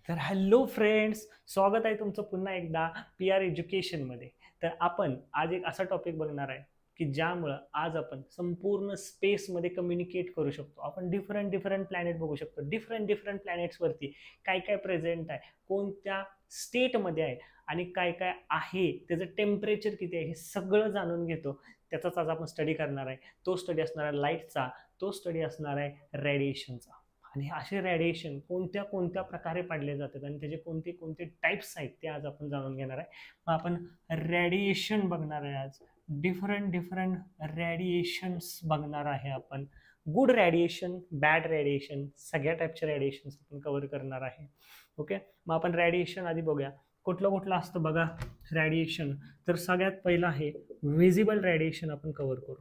तर hello friends, स्वागत आहे तुमचं पुन्हा एकदा पी आर एज्युकेशनमध्ये. तर आपण आज एक असा टॉपिक बघणार आहे की ज्यामुळं आज आपण संपूर्ण स्पेसमध्ये कम्युनिकेट करू शकतो. आपण डिफरंट डिफरंट प्लॅनेट बघू शकतो. डिफरंट डिफरंट प्लॅनेट्सवरती काय काय प्रेझेंट आहे, कोणत्या स्टेटमध्ये आहे आणि काय काय आहे, त्याचं टेम्परेचर किती आहे, हे सगळं जाणून घेतो. त्याचाच आज आपण स्टडी करणार आहे. तो स्टडी असणार आहे लाईटचा, तो स्टडी असणार आहे रेडिएशनचा. आणि असे रेडिएशन कोणत्या कोणत्या प्रकारे पाडले जातात आणि त्याचे कोणते कोणते टाइप्स आहेत ते आज आपण जाणून घेणार आहे. मग आपण रेडिएशन बघणार आहे आज. डिफरंट डिफरंट रेडिएशन्स बघणार आहे आपण. गुड रेडिएशन, बॅड रेडिएशन, सगळ्या टाईपचे रेडिएशन आपण कव्हर करणार आहे. ओके, मग आपण रेडिएशन आधी बघूया. कुठलं कुठलं असतं बघा रेडिएशन. तर सगळ्यात पहिलं आहे व्हिजिबल रेडिएशन. आपण कव्हर करू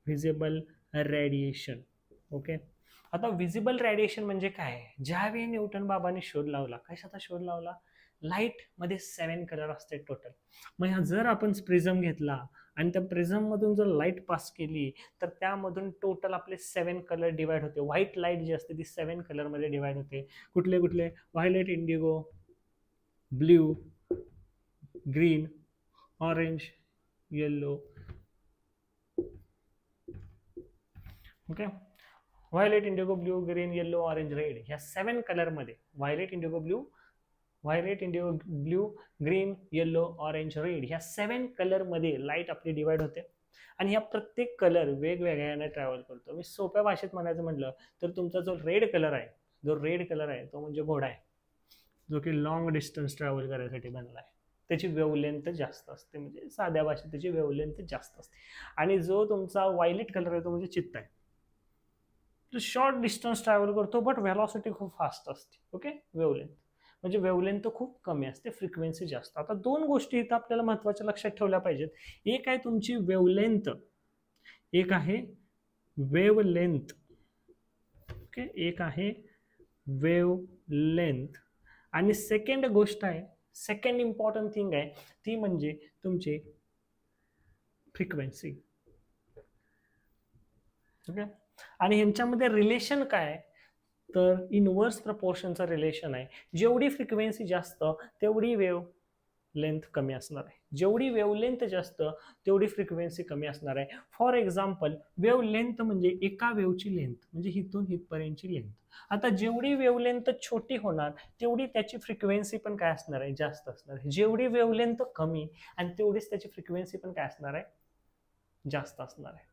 व्हिजिबल रेडिएशन. ओके, आता व्हिजिबल रेडिएशन म्हणजे काय? ज्यावेळी न्यूटन बाबांनी शोध लावला, कशाचा शोध लावला? लाईट मध्ये 7 कलर असते टोटल. मग जर आपण प्रिझम घेतला आणि त्या प्रिझम मधून जर लाईट पास केली तर त्यामधून टोटल आपले 7 कलर डिवाइड होते. व्हाईट लाईट जी असते ती 7 कलर मध्ये डिवाइड होते. कुठले कुठले? Violet, Indigo, blue, green, orange, yellow. Okay, violet, Indigo, blue, green, yellow, orange, red, ह्या 7 कलर मध्ये violet, Indigo, blue, green, yellow, orange, red ह्या 7 कलर मध्ये लाईट आपली डिवाइड होते. आणि ह्या प्रत्येक कलर वेगवेगळ्याने ट्रॅव्हल करतो. मी सोप्या भाषेत म्हणायचं म्हटलं तर तुमचा जो रेड कलर आहे तो म्हणजे घोडा आहे, जो की लॉंग डिस्टन्स ट्रॅव्हल करायसाठी बनला आहे. त्याची वेवलेंथ जास्त असते, म्हणजे साध्या भाषेत त्याची वेवलेंथ जास्त असते. आणि जो तुमचा व्हायलेट कलर आहे तो म्हणजे चित्ता आहे, तो शॉर्ट डिस्टन्स ट्रॅव्हल करतो बट व्हेलॉसिटी खूप फास्ट असते. ओके, वेवलेंथ म्हणजे वेवलेंथ खूप कमी असते, फ्रिक्वेन्सी जास्त. आता दोन गोष्टी इथं आपल्याला महत्त्वाच्या लक्षात ठेवल्या पाहिजेत. एक आहे तुमची वेवलेंथ, एक आहे वेवलेंथ. ओके, एक आहे वेवलेंथ. आणि सेकंड गोष्ट आहे, सेकंड इम्पॉर्टंट थिंग आहे, ती म्हणजे तुमची फ्रिक्वेन्सी. ओके, आणि ह्यांच्यामध्ये रिलेशन काय? तर इनवर्स प्रपोर्शनचं रिलेशन आहे. जेवढी फ्रिक्वेन्सी जास्त तेवढी वेव लेंथ कमी असणार आहे. जेवढी वेवलेंथ जास्त तेवढी फ्रिक्वेन्सी कमी असणार आहे. फॉर एक्झाम्पल, वेव लेंथ म्हणजे एका वेवची लेंथ, म्हणजे हिथून हिथपर्यंतची लेंथ. आता जेवढी वेवलेंथ छोटी होणार तेवढी त्याची फ्रिक्वेन्सी पण काय असणार आहे? जास्त असणार आहे. जेवढी वेवलेंथ कमी आणि तेवढीच त्याची फ्रिक्वेन्सी पण काय असणार आहे? जास्त असणार आहे.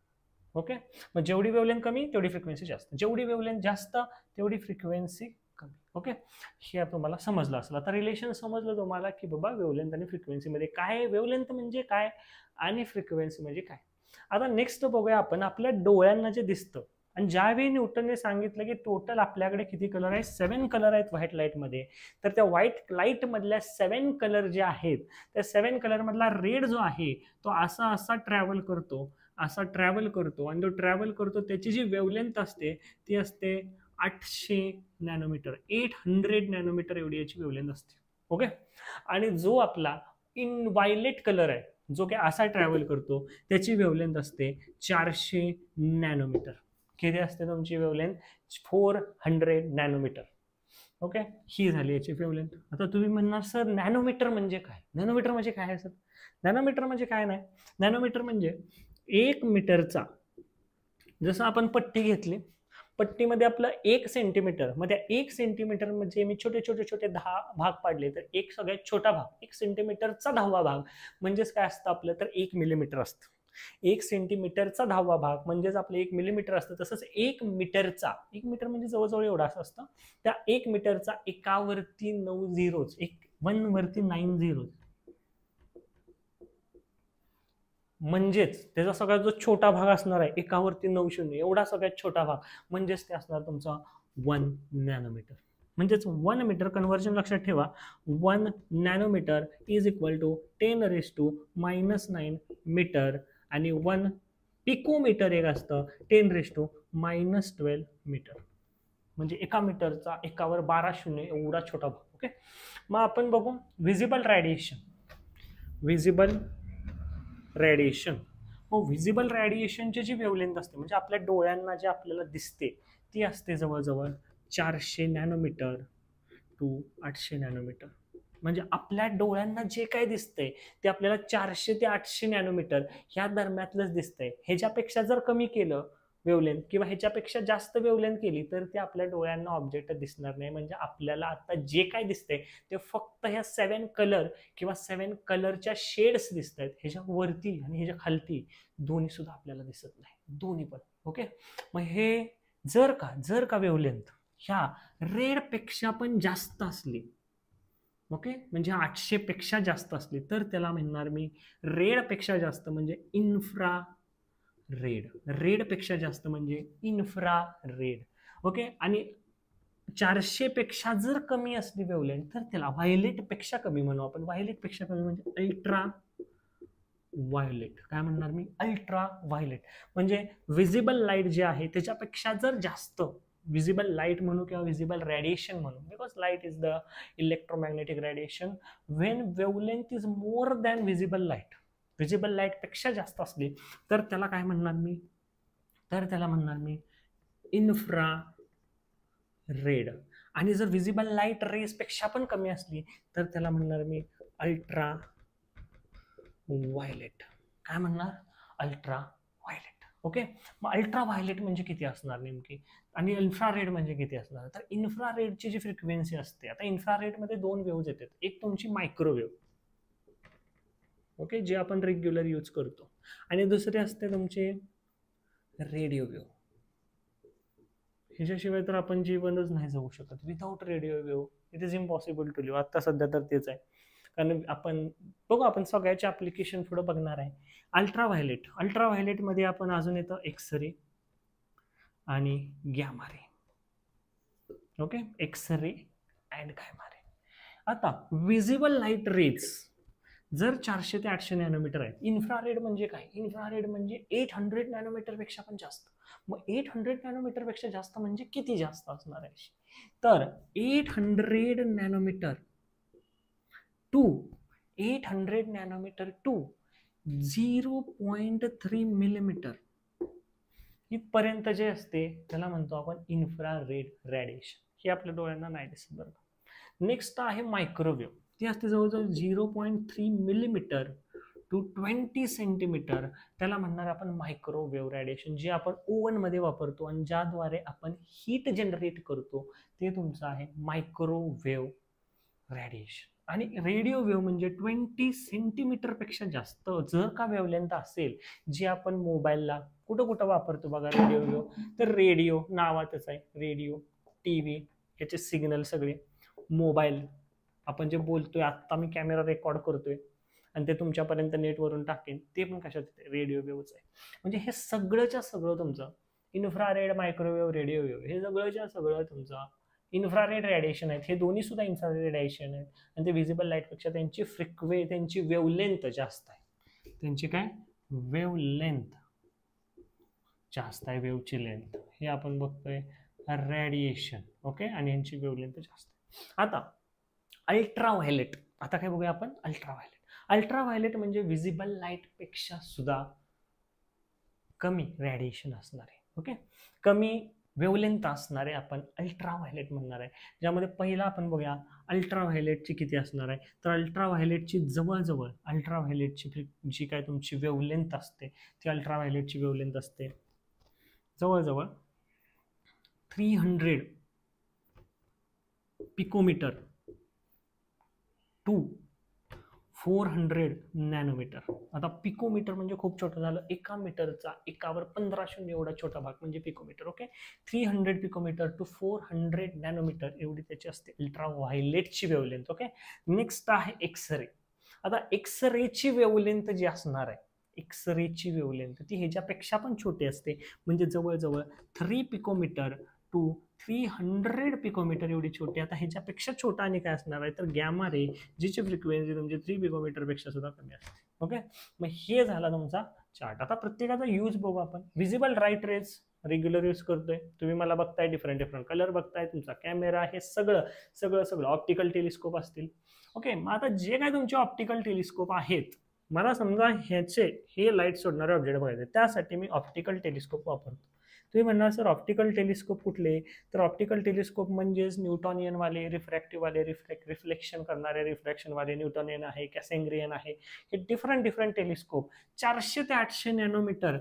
ओके, मग जेवढी वेवलेंथ कमी तेवढी फ्रिक्वेन्सी जास्त, जेवढी वेवलेंथ जास्त तेवढी फ्रिक्वेन्सी कमी. ओके, हे तुम्हाला समजलं असेल. आता रिलेशन समजलं तुम्हाला की बाबा वेवलेंथ आणि फ्रिक्वेन्सी मध्ये काय, वेवलेंथ म्हणजे काय आणि फ्रिक्वेन्सी म्हणजे काय. आता नेक्स्ट बघूया आपण आपल्या डोळ्यांना जे दिसतं. आणि ज्यावेळी न्यूटनने सांगितलं की टोटल आपल्याकडे किती कलर आहेत? 7 कलर आहेत व्हाईट लाईट मध्ये. तर त्या व्हाईट लाईट मधल्या 7 कलर जे आहेत, त्या 7 कलर मधला रेड जो आहे तो असा असा ट्रॅव्हल करतो, असा ट्रॅव्हल करतो. आणि तो ट्रॅव्हल करतो त्याची जी वेवलेंथ असते ती असते 800 नॅनोमीटर, 800 नॅनोमीटर एवढी याची वेवलेंथ असते. ओके, आणि जो आपला इन व्हायलेट कलर आहे, जो की असा ट्रॅव्हल करतो, त्याची वेवलेंथ असते 400 नॅनोमीटर. किती असते तुमची वेवलेंथ? 400 नॅनोमीटर. ओके, ही झाली याची वेवलेंथ. आता तुम्ही म्हणणार सर नॅनोमीटर म्हणजे काय? नॅनोमीटर म्हणजे काय आहे सर? नॅनोमीटर म्हणजे काय नाही, नॅनोमीटर म्हणजे 1 मीटरचा, जसं आपण पट्टी घेतली, पट्टीमध्ये आपलं 1 सेंटीमीटर, मग त्या 1 सेंटीमीटर म्हणजे मी छोटे छोटे छोटे 10 भाग पाडले तर एक सगळ्यात छोटा भाग, 1 सेंटीमीटरचा 10वा भाग म्हणजेच काय असतं आपलं? तर 1 मिलीमीटर असतं. 1 सेंटीमीटरचा 10वा भाग म्हणजेच आपलं 1 मिलीमीटर असतं. तसंच 1 मीटरचा, 1 मीटर म्हणजे जवळजवळ एवढा असं असतं. त्या 1 मीटरचा एकावरती 9 झिरोज, 1 वरती 9 झिरोज, म्हणजेच त्याचा सगळ्यात जो छोटा भाग असणार आहे एकावरती 9 शून्य, एवढा सगळ्यात छोटा भाग म्हणजेच ते असणार तुमचा 1 नॅनोमीटर. म्हणजेच 1 मीटर, कन्व्हर्जन लक्षात ठेवा, 1 nanometre is equal to 10⁻⁻9 metre. आणि 1 पिकोमीटर एक असतं 10⁻⁻12 मीटर. म्हणजे एका मीटरचा एकावर 12 शून्य एवढा छोटा भाग. ओके, मग आपण बघू व्हिजिबल रेडिएशन. व्हिजिबल रेडिएशन, मग व्हिजिबल रेडिएशनची जी वेवलेंथ असते, म्हणजे आपल्या डोळ्यांना जे आपल्याला दिसते, ती असते जवळजवळ 400 नॅनोमीटर. To 800 nanometre. म्हणजे आपल्या डोळ्यांना जे काय दिसतंय ते आपल्याला 400 ते 800 नॅनोमीटर ह्या दरम्यानच दिसतंय. ह्याच्यापेक्षा जर कमी केलं वेवलेंथ किंवा ह्याच्यापेक्षा जास्त वेवलेंथ केली तर ते आपल्या डोळ्यांना ऑब्जेक्ट दिसणार नाही. म्हणजे आपल्याला आता जे काय दिसतंय ते फक्त ह्या 7 कलर किंवा 7 कलरच्या शेड्स दिसत आहेत. ह्याच्या वरती आणि ह्याच्या खालती दोन्ही सुद्धा आपल्याला दिसत नाही, दोन्ही पण. ओके, मग हे जर का वेवलेंथ ह्या रेड पेक्षा पण जास्त असली, ओके, म्हणजे 800 पेक्षा जास्त असली तर त्याला म्हणणार मी रेड पेक्षा जास्त म्हणजे इन्फ्रा रेड. रेड पेक्षा जास्त म्हणजे इन्फ्रा रेड. ओके, आणि 400 पेक्षा जर कमी असली वेवलेंथ तर त्याला व्हायलेट पेक्षा कमी म्हणू आपण. व्हायलेट पेक्षा कमी म्हणजे अल्ट्रा व्हायलेट. काय म्हणणार मी? Ultra violet. म्हणजे विजिबल लाईट जे आहे त्याच्यापेक्षा जर जास्त विजिबल लाईट म्हणू किंवा विजिबल रेडिएशन म्हणू, because light is the electromagnetic radiation. When wavelength is more than visible light, visible light पेक्षा जास्त असली तर त्याला काय म्हणणार मी? तर त्याला म्हणणार मी इन्फ्रा रेड. आणि जर विजिबल लाईट रेज पेक्षा पण कमी असली तर त्याला म्हणणार मी अल्ट्रा व्हायलेट. काय म्हणणार? Ultra violet. ओके, मग अल्ट्रा व्हायलेट म्हणजे किती असणार नेमकी आणि इन्फ्रारेड म्हणजे किती असणार? तर इन्फ्रारेडची जी फ्रिक्वेन्सी असते, आता इन्फ्रारेड मध्ये दोन वेव्ज येतात. एक तुमची मायक्रोवेव्ह, ओके, जे आपण रेग्युलर यूज करतो, आणि दुसरे असते तुमचे रेडिओ वेव्ह. ह्याच्याशिवाय तर आपण जीवनच नाही जगू शकत. Without radio wave it is impossible to live. आता सध्या तर तेच आहे, कारण आपण बघू, आपण सगळ्याचे ऍप्लिकेशन पुढे बघणार आहे. अल्ट्रा व्हायलेट, अल्ट्रा व्हायलेट मध्ये आपण अजून येतं एक्सरे आणि gamma ray. Okay, X-ray and gamma ray. आता विजिबल लाईट रेज जर 400 ते 800 नॅनोमीटर आहेत. इन्फ्रारेड म्हणजे काय? इन्फ्रारेड म्हणजे 800 नॅनोमीटर पेक्षा पण जास्त. मग 800 नॅनोमीटर पेक्षा जास्त म्हणजे किती जास्त असणार आहे? तर 800 nanometre to 800 nanometre to 0.3 millimetre इथपर्यंत जे असते त्याला म्हणतो आपण इन्फ्रारेड रेडिएशन. हे आपल्या डोळ्यांना नाही दिसत बरं. नेक्स्ट आहे मायक्रोवेव्ह. ती असते जवळजवळ 0.3 मिलीमीटर टू 20 सेंटीमीटर. त्याला म्हणणार आपण मायक्रोवेव्ह रेडिएशन, जे आपण ओव्हन मध्ये वापरतो आणि ज्याद्वारे आपण हीट जनरेट करतो ते तुमचं आहे मायक्रोवेव्ह रेडिएशन. आणि रेडिओ वेव्ह म्हणजे 20 सेंटीमीटर पेक्षा जास्त जर का वेव्हलेंथ असेल, जी आपण मोबाईलला कुठं कुठं वापरतो बघा रेडिओ वेव्ह. तर रेडिओ नावातच आहे, रेडिओ, टीव्ही, याचे सिग्नल सगळे, मोबाईल, आपण जे बोलतोय आत्ता मी कॅमेरा रेकॉर्ड करतोय आणि ते तुमच्यापर्यंत नेटवरून टाकेन, ते पण कशात रेडिओ वेव्हच आहे. म्हणजे हे सगळंच्या सगळं तुमचं इन्फ्रारेड, मायक्रोवेव्ह, रेडिओ वेव्ह हे सगळंच्या सगळं तुमचं इन्फ्रारेड रेडिएशन आहेत. हे दोन्ही सुद्धा इन्फ्रारेड रेडिएशन आहेत आणि ते विजिबल लाईटपेक्षा त्यांची त्यांची वेवलेंथ जास्त आहे. त्यांची काय वेवलेंथ जास्त आहे, वेवची लेंथ. हे आपण बघतोय रेडिएशन. ओके, आणि यांची वेवलेंथ जास्त आहे. आता अल्ट्रा व्हायलेट, आता काय बघूया आपण? Ultra violet. अल्ट्रा व्हायलेट म्हणजे विजिबल लाईट पेक्षा सुद्धा कमी रेडिएशन असणार आहे. ओके, कमी वेवलेंथ असणारे आपण अल्ट्रा व्हायलेट म्हणणार आहे. ज्यामध्ये पहिला आपण बघूया अल्ट्रा व्हायलेटची किती असणार आहे. तर अल्ट्रा व्हायलेटची जवळजवळ अल्ट्रा व्हायलेटची जी काय तुमची वेवलेंथ असते ती अल्ट्रा व्हायलेटची वेवलेंथ असते जवळजवळ 300 पिकोमीटर टू 400 नॅनोमीटर. आता पिकोमीटर म्हणजे खूप छोटं झालं, एका मीटरचा एकावर 15 शून्य एवढा छोटा भाग म्हणजे picometre. Okay, 300 picometre to 400 nanometre एवढी त्याची असते अल्ट्रा व्हायलेटची वेवलेंथ. ओके, नेक्स्ट आहे एक्सरे. आता एक्सरेची वेवलेंथ जी असणार आहे, एक्सरेची वेवलेंथ ती ह्याच्यापेक्षा पण छोटी असते, म्हणजे जवळजवळ 3 पिकोमीटर टू 300 पिकोमीटर एवढी छोटी. आता ह्याच्यापेक्षा छोटा आणि काय असणार आहे तर गॅमा रे, जिची फ्रिक्वेन्सी तुमची 3 पिकोमीटर पेक्षा सुद्धा कमी असते. ओके, मग हे झाला तुमचा चार्ट. आता प्रत्येकाचा यूज बघू आपण. Visible light rays regular use करतोय, तुम्ही मला बघताय, डिफरंट कलर बघताय, तुमचा कॅमेरा, हे सगळं सगळं सगळं ऑप्टिकल टेलिस्कोप असतील. ओके, मग आता जे काय तुमचे ऑप्टिकल टेलिस्कोप आहेत, मला समजा हे लाईट सोडणारे ऑब्जेक्ट बघायचे, त्यासाठी मी ऑप्टिकल टेलिस्कोप वापरतो. तुम्ही म्हणणार सर ऑप्टिकल टेलिस्कोप कुठले, तर ऑप्टिकल टेलिस्कोप म्हणजेच न्यूटॉनियन वाले, रिफ्रॅक्टिव्ह वाले, रिफ्लेक्शन करणारे रिफ्रॅक्शन वाले न्यूटॉनियन आहे, कॅसेंग्रियन आहे, हे डिफरंट टेलिस्कोप 400 ते 800 नॅनोमीटर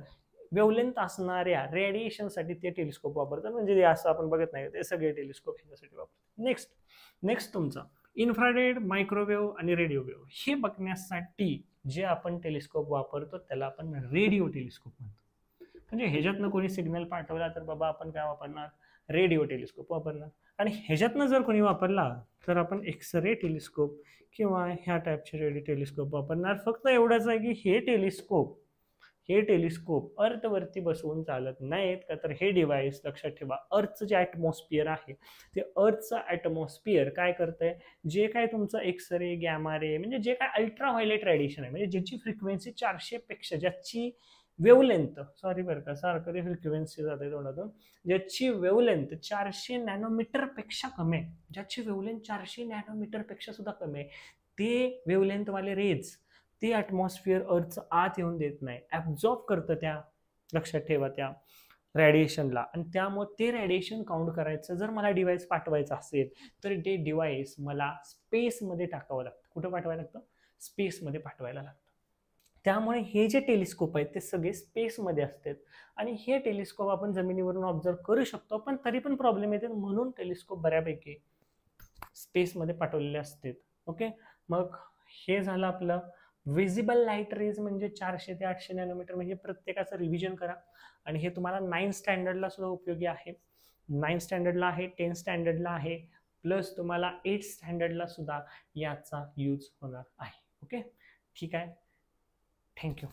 वेवलेंथ असणाऱ्या रेडिएशनसाठी ते टेलिस्कोप वापरतात. म्हणजे असं आपण बघत नाही, ते सगळे टेलिस्कोप ह्याच्यासाठी वापरतात. नेक्स्ट तुमचा इन्फ्रारेड, मायक्रोवेव्ह आणि रेडिओवेव्ह हे बघण्यासाठी जे आपण टेलिस्कोप वापरतो त्याला आपण रेडिओ टेलिस्कोप म्हणतो. म्हणजे ह्याच्यातनं कोणी सिग्नल पाठवला तर बाबा आपण काय वापरणार, रेडिओ टेलिस्कोप वापरणार. आणि ह्याच्यातनं जर कोणी वापरला तर आपण एक्सरे टेलिस्कोप किंवा ह्या टाईपचे रेडिओ टेलिस्कोप वापरणार. फक्त एवढंच आहे की हे टेलिस्कोप अर्थवरती बसवून चालत नाहीत का, तर हे डिव्हाइस लक्षात ठेवा, अर्थचं जे ॲटमॉस्फिअर आहे ते अर्थचं ॲटमॉस्फिअर काय करतंय, जे काय तुमचं एक्सरे, गॅमा रे, म्हणजे जे काय अल्ट्राव्हायलेट रेडिएशन आहे, म्हणजे ज्याची फ्रिक्वेन्सी 400 पेक्षा, ज्याची वेवलेंथ, सॉरी बरं का सारखं ते फ्रिक्वेन्सी जाते तोंडातून, ज्याची वेवलेंथ 400 नॅनोमीटर पेक्षा कमी आहे, ज्याची वेवलेंथ 400 नॅनोमीटर पेक्षा सुद्धा कमी आहे, ते वेवलेंथ वाले रेज ते ॲटमॉस्फिअर अर्थचं आत येऊन देत नाही, ॲब्झॉर्ब करतं त्या, लक्षात ठेवा, त्या रेडिएशनला. आणि त्यामुळे ते रेडिएशन काउंट करायचं जर मला डिव्हाइस पाठवायचं असेल तर ते डिव्हाइस मला स्पेसमध्ये टाकावं लागतं. कुठं पाठवायला लागतं, स्पेसमध्ये पाठवायला लागतं. त्यामुळे हे जे टेलिस्कोप आहेत ते सगळे स्पेसमध्ये असतात आणि हे टेलिस्कोप आपण जमिनीवरून ऑब्झर्व करू शकतो, पण तरी पण प्रॉब्लेम येते, म्हणून टेलिस्कोप बऱ्यापैकी स्पेसमध्ये पाठवलेले असतात. ओके, मग हे झालं आपलं विजिबल लाईट रेज म्हणजे 400 ते 800 नॅनोमीटर. म्हणजे प्रत्येकाचं रिव्हिजन करा आणि हे तुम्हाला 9 स्टँडर्डला सुद्धा उपयोगी आहे. 9 स्टँडर्डला आहे, 10 स्टँडर्डला आहे, प्लस तुम्हाला 8 स्टँडर्डला सुद्धा याचा यूज होणार आहे. ओके, ठीक आहे, थँक्यू.